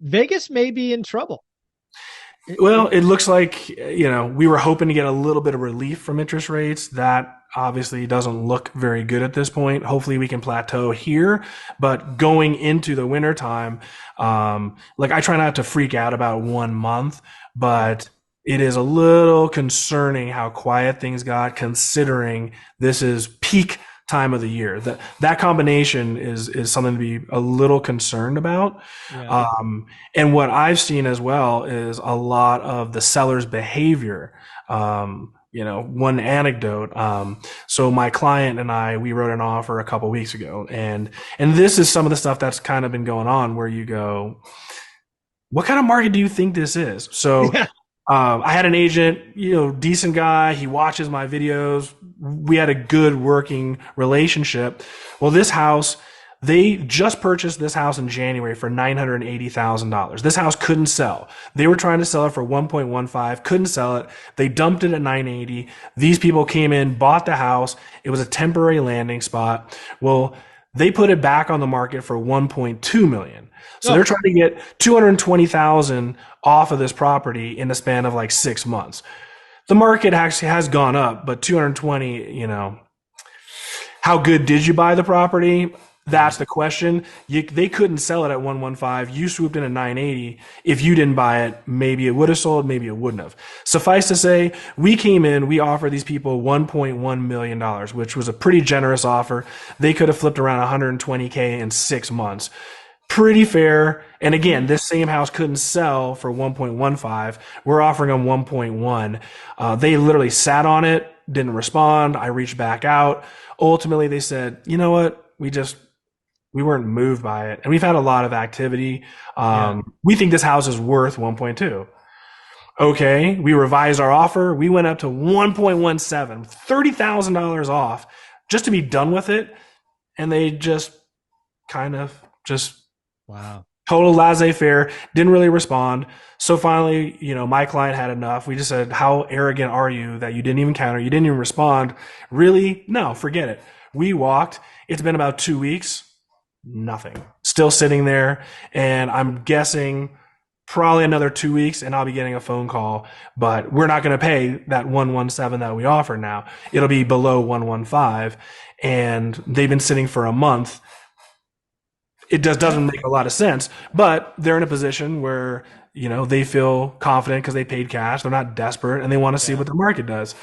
Vegas may be in trouble. Well, it looks like, we were hoping to get a little bit of relief from interest rates. That obviously doesn't look very good at this point. Hopefully we can plateau here, but going into the winter time, like I try not to freak out about 1 month, but it is a little concerning how quiet things got considering this is peak time of the year. That combination is something to be a little concerned about. Yeah. And what I've seen as well is a lot of the seller's behavior. One anecdote. So my client and I, we wrote an offer a couple weeks ago, and this is some of the stuff that's kind of been going on where you go, what kind of market do you think this is? So Yeah. I had an agent, decent guy. He watches my videos. We had a good working relationship. Well, this house, they just purchased this house in January for $980,000. This house couldn't sell. They were trying to sell it for 1.15, couldn't sell it. They dumped it at 980. These people came in, bought the house. It was a temporary landing spot. Well, they put it back on the market for 1.2 million. So they're Oh, trying to get 220,000 off of this property in the span of like 6 months. The market actually has gone up, but 220, how good did you buy the property? That's the question. They couldn't sell it at 115. You swooped in at 980. If you didn't buy it, maybe it would have sold, maybe it wouldn't have. Suffice to say, we came in, we offered these people $1.1 million, which was a pretty generous offer. They could have flipped around 120K in 6 months. Pretty fair. And again, this same house couldn't sell for 1.15. We're offering them 1.1. They literally sat on it, didn't respond. I reached back out. Ultimately, they said, you know what? We weren't moved by it. And we've had a lot of activity. yeah. We think this house is worth 1.2. Okay. We revised our offer. We went up to 1.17, $30,000 off just to be done with it. And they just kind of just Wow. total laissez-faire, didn't really respond. So finally, my client had enough. We just said, how arrogant are you that you didn't even counter? You didn't even respond. Really? No, forget it. We walked. It's been about 2 weeks. Nothing. Still sitting there. And I'm guessing probably another 2 weeks and I'll be getting a phone call, but we're not going to pay that 117 that we offer now. It'll be below 115. And they've been sitting for a month. It doesn't make a lot of sense, but they're in a position where, they feel confident because they paid cash. They're not desperate and they want to see Yeah. what the market does.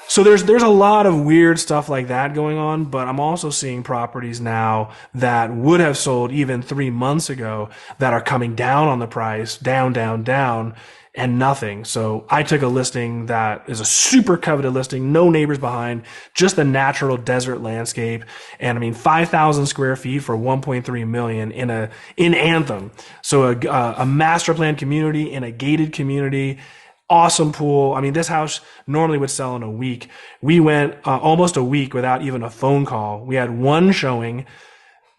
So there's a lot of weird stuff like that going on, but I'm also seeing properties now that would have sold even 3 months ago that are coming down on the price, down, down, down, and nothing. So I took a listing that is a super coveted listing, no neighbors behind, just a natural desert landscape. And I mean, 5,000 square feet for 1.3 million in Anthem. So a master plan community in a gated community. Awesome pool. I mean, this house normally would sell in a week. We went almost a week without even a phone call. We had one showing.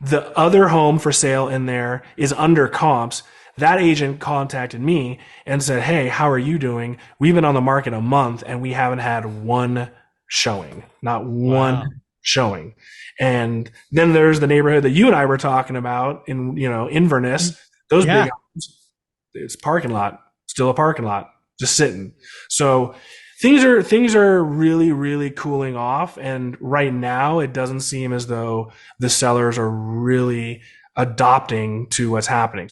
The other home for sale in there is under comps. That agent contacted me and said, hey, how are you doing? We've been on the market a month and we haven't had one showing, not Wow. one showing. And then there's the neighborhood that you and I were talking about in, Inverness, those big Yeah. homes. It's parking lot, still a parking lot, just sitting. So things are really, really cooling off. And right now it doesn't seem as though the sellers are really adopting to what's happening.